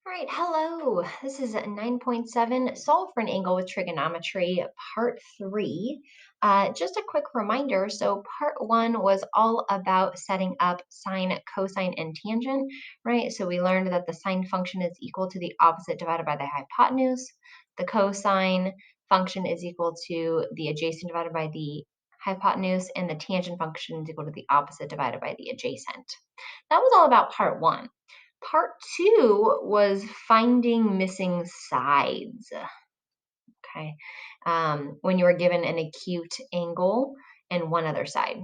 All right, hello. This is 9.7, Solve for an Angle with Trigonometry, Part 3. Just a quick reminder, so Part 1 was all about setting up sine, cosine, and tangent, right? So we learned that the sine function is equal to the opposite divided by the hypotenuse. The cosine function is equal to the adjacent divided by the hypotenuse, and the tangent function is equal to the opposite divided by the adjacent. That was all about Part 1. Part 2 was finding missing sides, okay? When you were given an acute angle and one other side.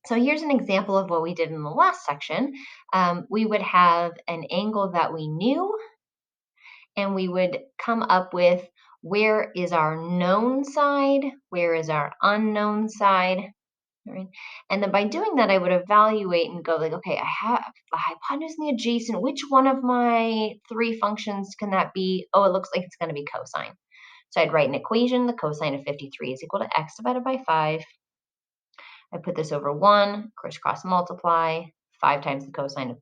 So here's an example of what we did in the last section. We would have an angle that we knew, and we would come up with where is our known side, where is our unknown side, right? And then by doing that, I would evaluate and go like, okay, I have the hypotenuse and the adjacent. Which one of my three functions can that be? Oh, it looks like it's going to be cosine. So I'd write an equation. The cosine of 53 is equal to x divided by 5. I put this over 1, crisscross multiply. 5 times the cosine of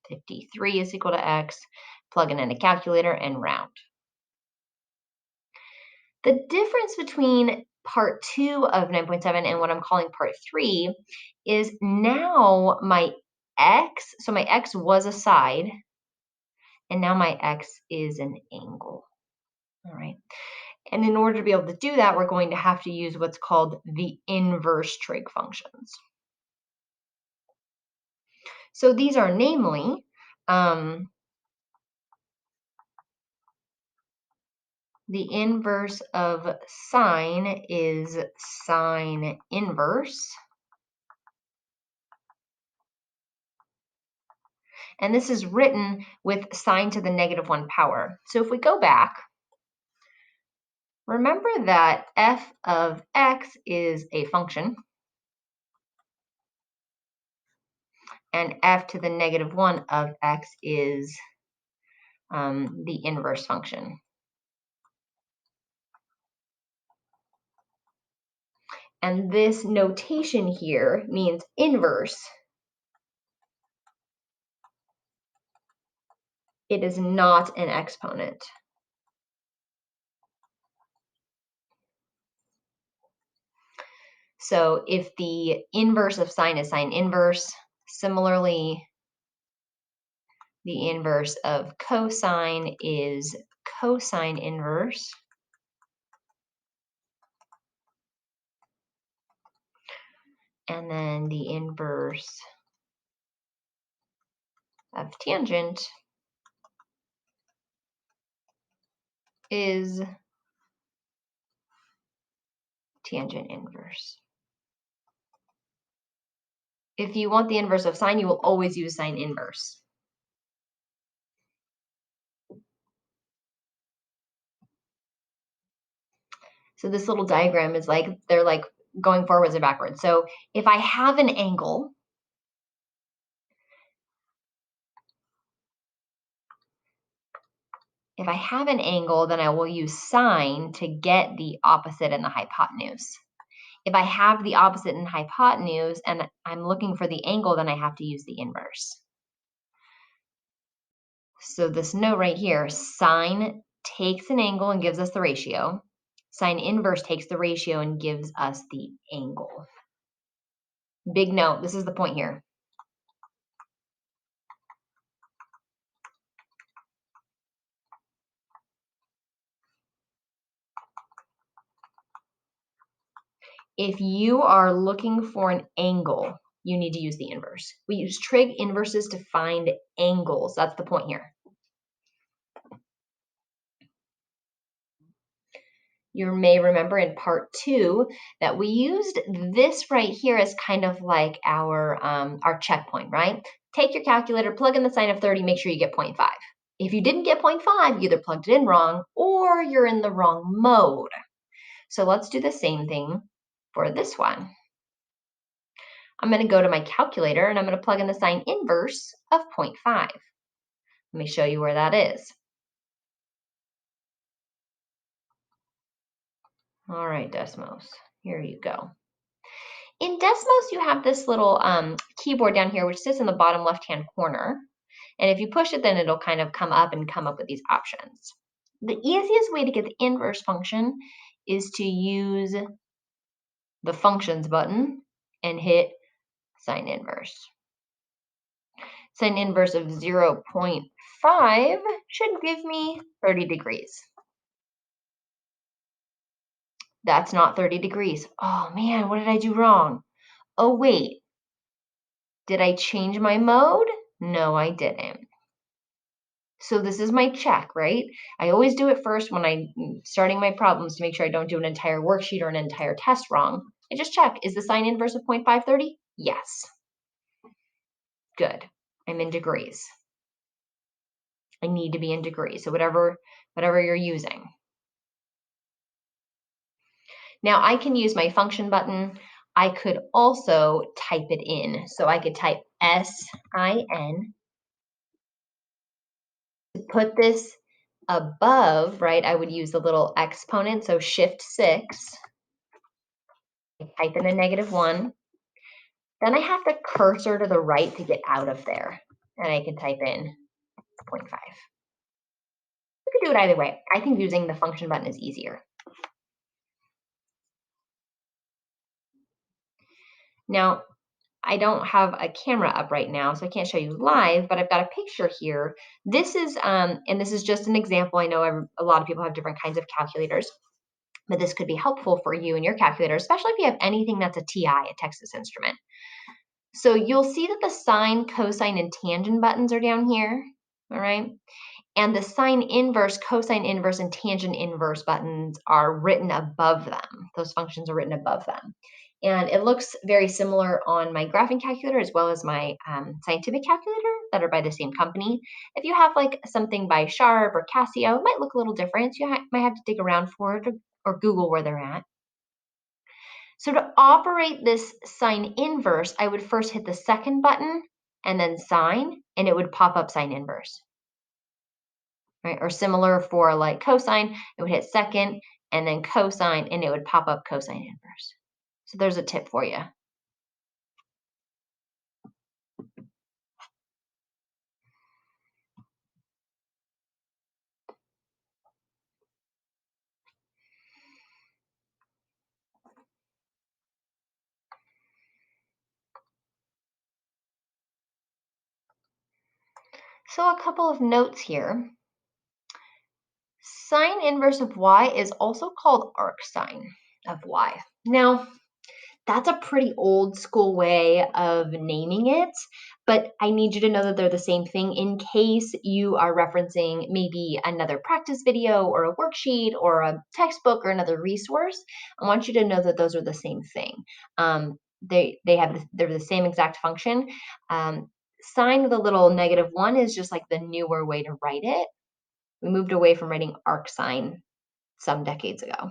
53 is equal to x. Plug in a calculator and round. The difference between part 2 of 9.7 and what I'm calling part 3 is now my x, so my x was a side, and now my x is an angle. All right. And in order to be able to do that, we're going to have to use what's called the inverse trig functions. So these are namely the inverse of sine is sine inverse. And this is written with sine to the -1 power. So if we go back, remember that f of x is a function, and f to the -1 of x is the inverse function. And this notation here means inverse. It is not an exponent. So if the inverse of sine is sine inverse, similarly, the inverse of cosine is cosine inverse. And then the inverse of tangent is tangent inverse. If you want the inverse of sine, you will always use sine inverse. So this little diagram is like, they're like going forwards and backwards. So if I have an angle, then I will use sine to get the opposite and the hypotenuse. If I have the opposite and hypotenuse and I'm looking for the angle, then I have to use the inverse. So this note right here, sine takes an angle and gives us the ratio. Sine inverse takes the ratio and gives us the angle. Big note, this is the point here. If you are looking for an angle, you need to use the inverse. We use trig inverses to find angles. That's the point here. You may remember in part 2 that we used this right here as kind of like our checkpoint, right? Take your calculator, plug in the sine of 30, make sure you get 0.5. If you didn't get 0.5, you either plugged it in wrong or you're in the wrong mode. So let's do the same thing for this one. I'm going to go to my calculator and I'm going to plug in the sine inverse of 0.5. Let me show you where that is. All right, Desmos, here you go. In Desmos, you have this little keyboard down here, which sits in the bottom left-hand corner. And if you push it, then it'll kind of come up and come up with these options. The easiest way to get the inverse function is to use the functions button and hit sine inverse. Sine inverse of 0.5 should give me 30 degrees. That's not 30 degrees. Oh man, what did I do wrong? Oh wait, did I change my mode? No, I didn't. So this is my check, right? I always do it first when I'm starting my problems to make sure I don't do an entire worksheet or an entire test wrong. I just check, is the sine inverse of 0.5 30? Yes. Good. I'm in degrees. I need to be in degrees, so whatever you're using. Now I can use my function button. I could also type it in. So I could type SIN. To put this above, right, I would use the little exponent, so shift 6. Type in a -1. Then I have to cursor to the right to get out of there. And I can type in 0.5. You can do it either way. I think using the function button is easier. Now, I don't have a camera up right now, so I can't show you live, but I've got a picture here. This is, and this is just an example. I know a lot of people have different kinds of calculators, but this could be helpful for you and your calculator, especially if you have anything that's a TI, a Texas Instrument. So you'll see that the sine, cosine, and tangent buttons are down here, all right? And the sine inverse, cosine inverse, and tangent inverse buttons are written above them. Those functions are written above them. And it looks very similar on my graphing calculator as well as my scientific calculator that are by the same company. If you have like something by Sharp or Casio, it might look a little different. So you might have to dig around for it or Google where they're at. So to operate this sine inverse, I would first hit the second button and then sine, and it would pop up sine inverse. Right? Or similar for like cosine, it would hit second and then cosine, and it would pop up cosine inverse. So there's a tip for you. So a couple of notes here. Sine inverse of y is also called arcsine of y. Now, that's a pretty old school way of naming it, but I need you to know that they're the same thing in case you are referencing maybe another practice video or a worksheet or a textbook or another resource. I want you to know that those are the same thing. They're the same exact function. Sine with a little -1 is just like the newer way to write it. We moved away from writing arcsine some decades ago.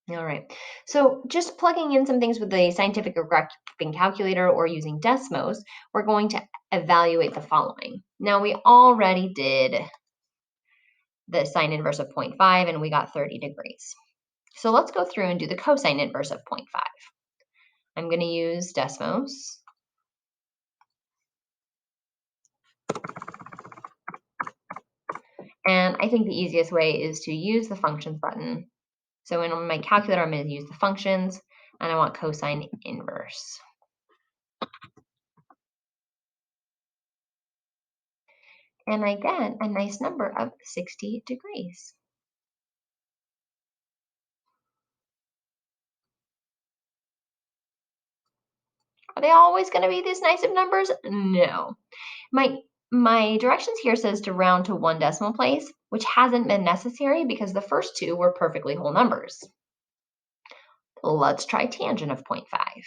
All right. So just plugging in some things with the scientific or graphing calculator or using Desmos, we're going to evaluate the following. Now we already did the sine inverse of 0.5 and we got 30 degrees. So let's go through and do the cosine inverse of 0.5. I'm going to use Desmos. And I think the easiest way is to use the functions button. So in my calculator, I'm going to use the functions, and I want cosine inverse. And I get a nice number of 60 degrees. Are they always going to be these nice of numbers? No. My directions here says to round to 1 decimal place, which hasn't been necessary because the first two were perfectly whole numbers. Let's try tangent of 0.5.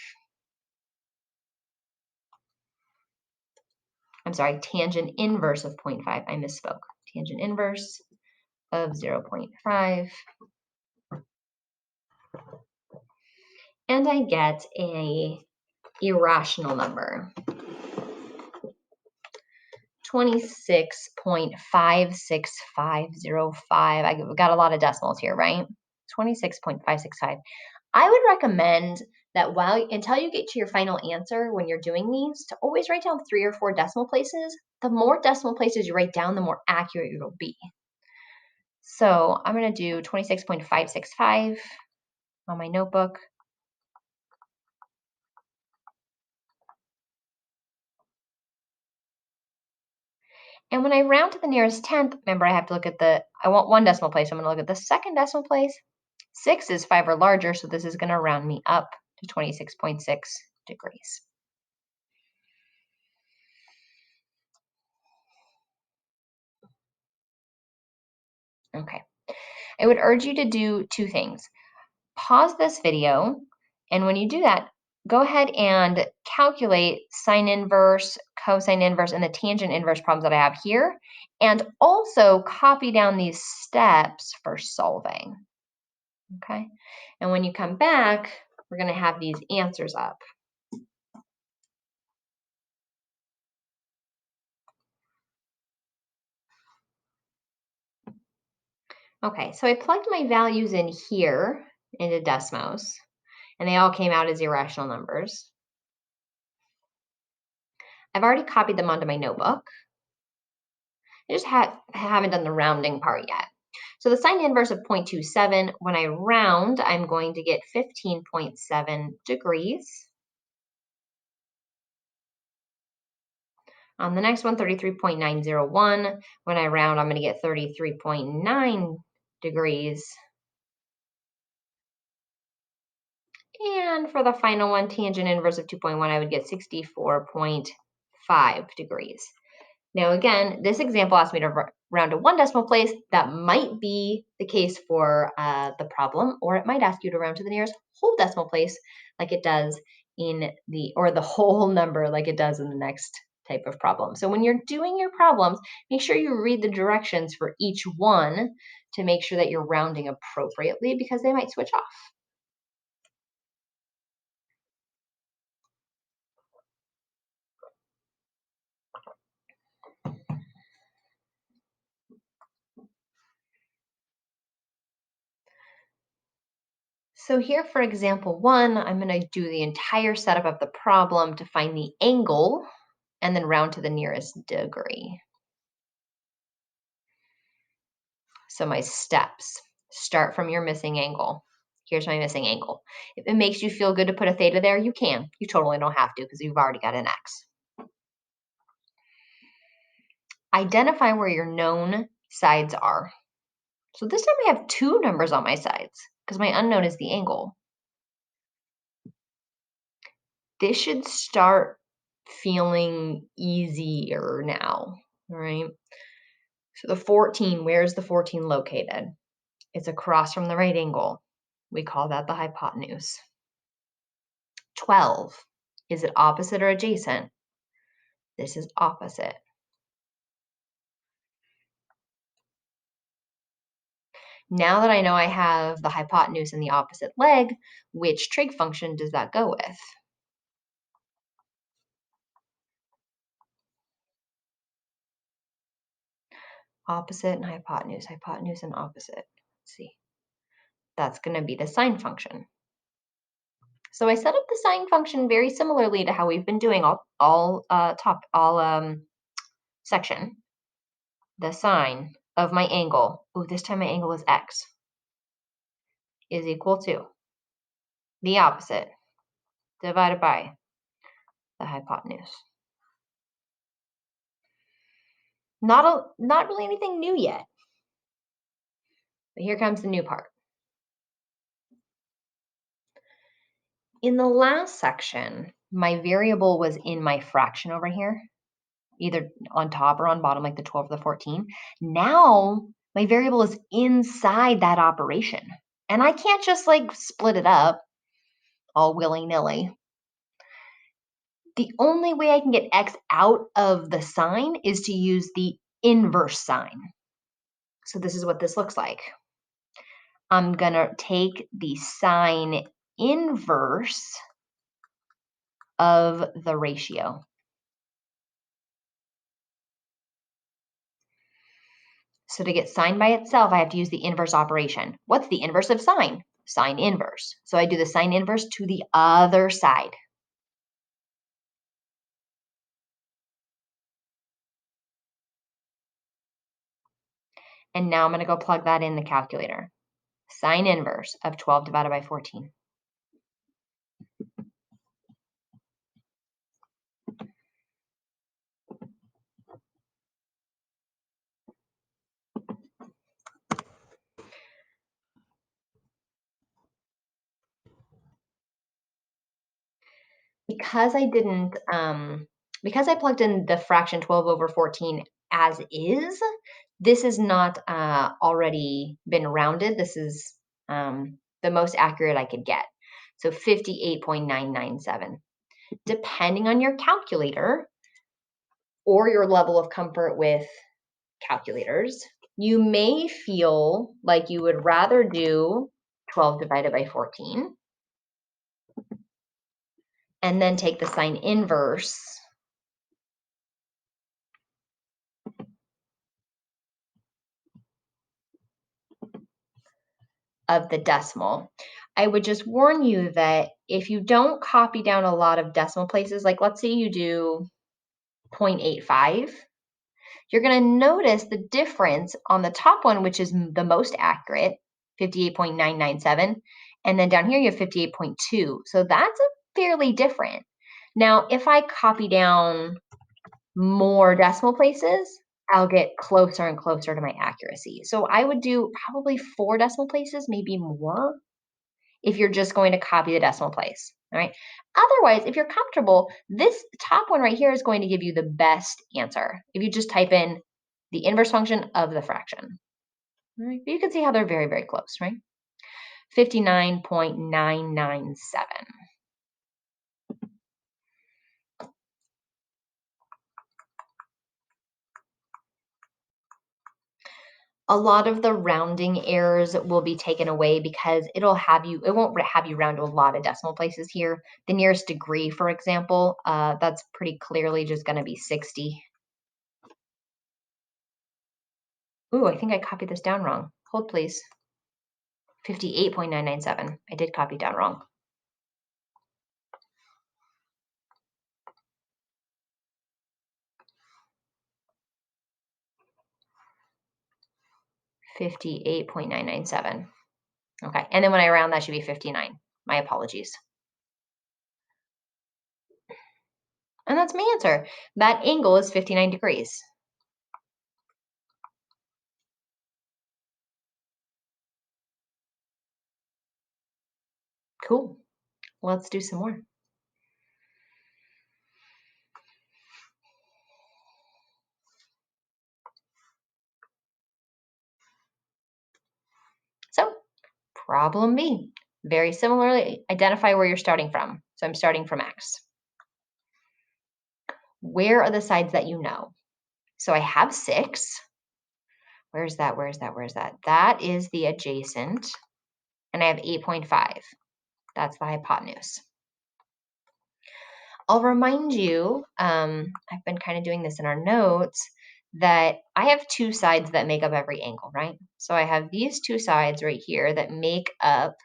I'm sorry, tangent inverse of 0.5. I misspoke. Tangent inverse of 0.5. And I get a irrational number. 26.56505. I've got a lot of decimals here, right? 26.565. I would recommend that until you get to your final answer when you're doing these, to always write down 3 or 4 decimal places. The more decimal places you write down, the more accurate it'll be. So I'm going to do 26.565 on my notebook. And when I round to the nearest tenth, remember I have to look at I want 1 decimal place. I'm going to look at the second decimal place. 6 is 5 or larger, so this is going to round me up to 26.6 degrees. Okay. I would urge you to do 2 things. Pause this video, and when you do that, go ahead and calculate sine inverse, cosine inverse, and the tangent inverse problems that I have here, and also copy down these steps for solving. Okay? And when you come back, we're going to have these answers up. Okay, so I plugged my values in here into Desmos, and they all came out as irrational numbers. I've already copied them onto my notebook. I just haven't done the rounding part yet. So the sine inverse of 0.27, when I round, I'm going to get 15.7 degrees. On the next one, 33.901, when I round, I'm going to get 33.9 degrees. And for the final one, tangent inverse of 2.1, I would get 64.5 degrees. Now, again, this example asked me to round to 1 decimal place. That might be the case for the problem, or it might ask you to round to the nearest whole decimal place like it does or the whole number like it does in the next type of problem. So when you're doing your problems, make sure you read the directions for each one to make sure that you're rounding appropriately, because they might switch off. So here for example 1, I'm going to do the entire setup of the problem to find the angle and then round to the nearest degree. So my steps: start from your missing angle. Here's my missing angle. If it makes you feel good to put a theta there, you can. You totally don't have to because you've already got an x. Identify where your known sides are. So this time I have 2 numbers on my sides because my unknown is the angle. This should start feeling easier now, right? So the 14, where's the 14 located? It's across from the right angle. We call that the hypotenuse. 12, is it opposite or adjacent? This is opposite. Now that I know I have the hypotenuse and the opposite leg, which trig function does that go with? Opposite and hypotenuse and opposite. Let's see. That's going to be the sine function. So I set up the sine function very similarly to how we've been doing all section. The sine of my angle, this time my angle is x, is equal to the opposite divided by the hypotenuse. Not really anything new yet. But here comes the new part. In the last section, my variable was in my fraction over here, either on top or on bottom, like the 12 or the 14. Now my variable is inside that operation. And I can't just like split it up all willy-nilly. The only way I can get x out of the sign is to use the inverse sign. So this is what this looks like. I'm going to take the sine inverse of the ratio. So to get sine by itself, I have to use the inverse operation. What's the inverse of sine? sine inverse. So I do the sine inverse to the other side. And now I'm going to go plug that in the calculator. Sine inverse of 12 divided by 14. Because I didn't, because I plugged in the fraction 12 over 14 as is, this has not already been rounded. This is the most accurate I could get. So 58.997. Depending on your calculator or your level of comfort with calculators, you may feel like you would rather do 12 divided by 14 and then take the sine inverse of the decimal. I would just warn you that if you don't copy down a lot of decimal places, like let's say you do 0.85, you're going to notice the difference on the top one, which is the most accurate, 58.997, and then down here you have 58.2. So that's a fairly different. Now, if I copy down more decimal places, I'll get closer and closer to my accuracy. So I would do probably 4 decimal places, maybe more, if you're just going to copy the decimal place, all right? Otherwise, if you're comfortable, this top one right here is going to give you the best answer. If you just type in the inverse function of the fraction, all right? But you can see how they're very, very close, right? 59.997. A lot of the rounding errors will be taken away because it won't have you round to a lot of decimal places here. The nearest degree, for example, that's pretty clearly just going to be 60. Ooh, I think I copied this down wrong. Hold, please. 58.997. I did copy down wrong. $58.997. Okay, and then when I round, that should be 59. My apologies. And that's my answer. That angle is 59 degrees. Cool. Let's do some more. So, problem B. Very similarly, identify where you're starting from. So I'm starting from X. Where are the sides that you know? So I have 6. Where's that? Where's that? Where's that? That is the adjacent. And I have 8.5. That's the hypotenuse. I'll remind you, I've been kind of doing this in our notes, that I have 2 sides that make up every angle, right? So I have these 2 sides right here that make up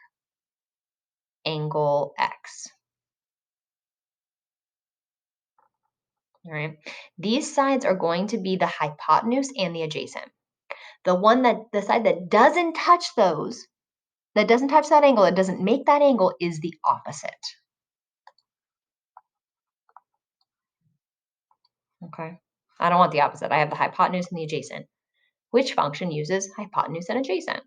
angle X. All right. These sides are going to be the hypotenuse and the adjacent. The side that doesn't touch those, that doesn't touch that angle, that doesn't make that angle is the opposite. Okay. I don't want the opposite. I have the hypotenuse and the adjacent. Which function uses hypotenuse and adjacent?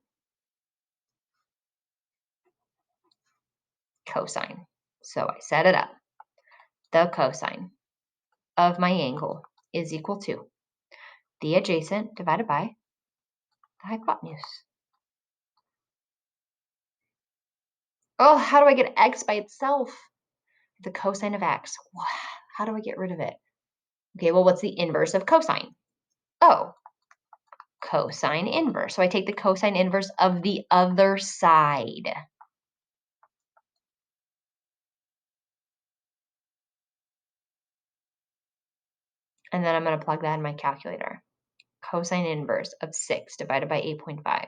Cosine. So I set it up. The cosine of my angle is equal to the adjacent divided by the hypotenuse. Oh, how do I get x by itself? The cosine of x. How do I get rid of it? Okay, well, what's the inverse of cosine? Oh, cosine inverse. So I take the cosine inverse of the other side. And then I'm going to plug that in my calculator. Cosine inverse of 6 divided by 8.5.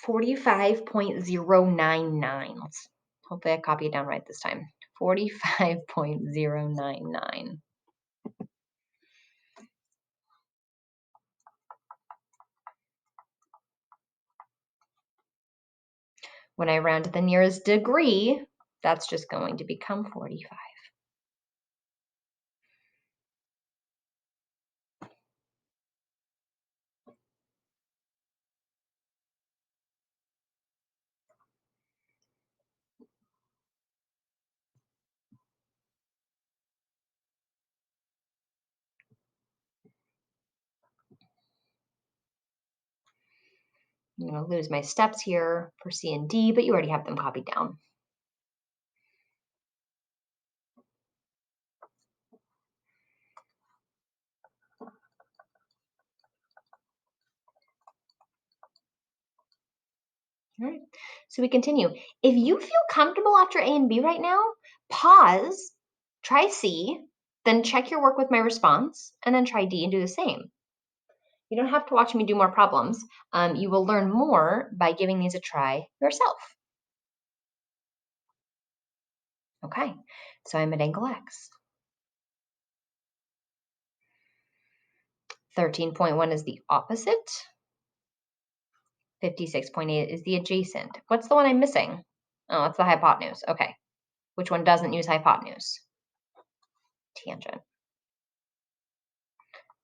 45.099. Hopefully I copy it down right this time. 45.099. When I round to the nearest degree, that's just going to become 45. I'm going to lose my steps here for C and D, but you already have them copied down. All right, so we continue. If you feel comfortable after A and B right now, pause, try C, then check your work with my response, and then try D and do the same. You don't have to watch me do more problems. You will learn more by giving these a try yourself. Okay, so I'm at angle X. 13.1 is the opposite. 56.8 is the adjacent. What's the one I'm missing? Oh, it's the hypotenuse. Okay. Which one doesn't use hypotenuse? Tangent.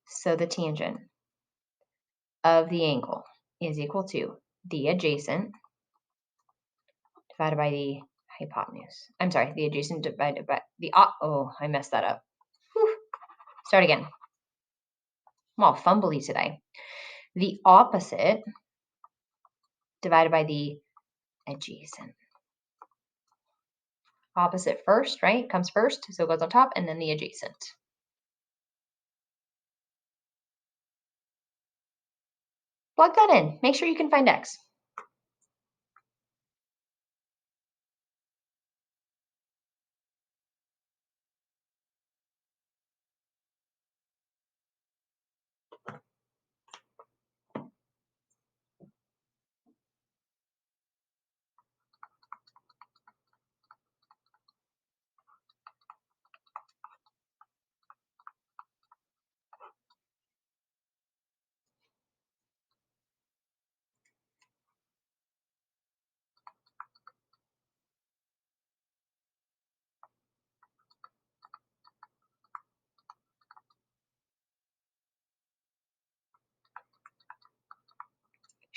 So the tangent of the angle is equal to the adjacent divided by the hypotenuse. I'm sorry, the adjacent divided by the, oh, I messed that up. Whew. Start again. I'm all fumbly today. The opposite divided by the adjacent. Opposite first, right? Comes first, so it goes on top, and then the adjacent. Plug that in. Make sure you can find X.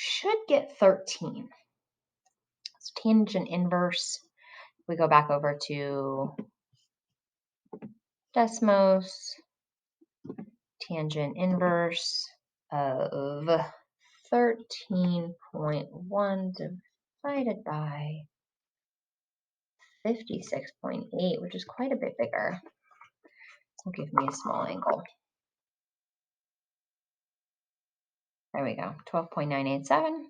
Should get 13. So tangent inverse. We go back over to Desmos, tangent inverse of 13.1 divided by 56.8, which is quite a bit bigger. Will give me a small angle. There we go, 12.987.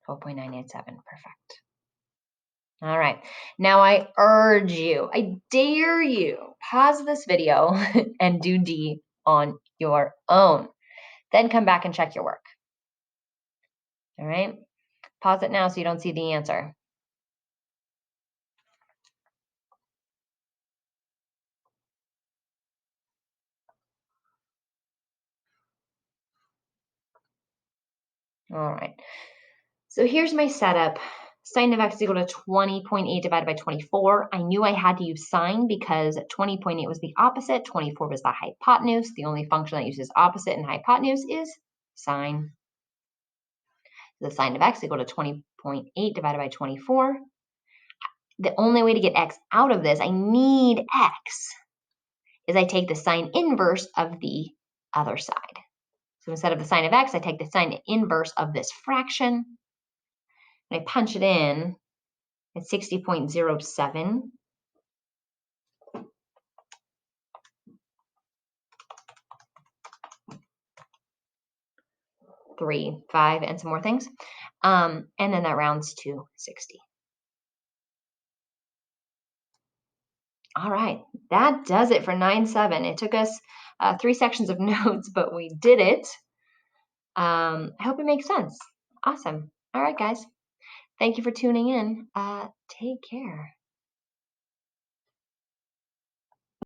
12.987, perfect. All right, now I urge you, I dare you, pause this video and do D on your own. Then come back and check your work. All right, pause it now so you don't see the answer. All right, so here's my setup. Sine of x is equal to 20.8 divided by 24. I knew I had to use sine because 20.8 was the opposite, 24 was the hypotenuse. The only function that uses opposite and hypotenuse is sine. The sine of x is equal to 20.8 divided by 24. The only way to get x out of this, I need x, is I take the sine inverse of the other side. So instead of the sine of x, I take the sine inverse of this fraction. And I punch it in at 60.07. 3, 5, and some more things. And then that rounds to 60. All right, that does it for 9-7. It took us 3 sections of notes, but we did it. I hope it makes sense. Awesome. All right, guys. Thank you for tuning in. Take care.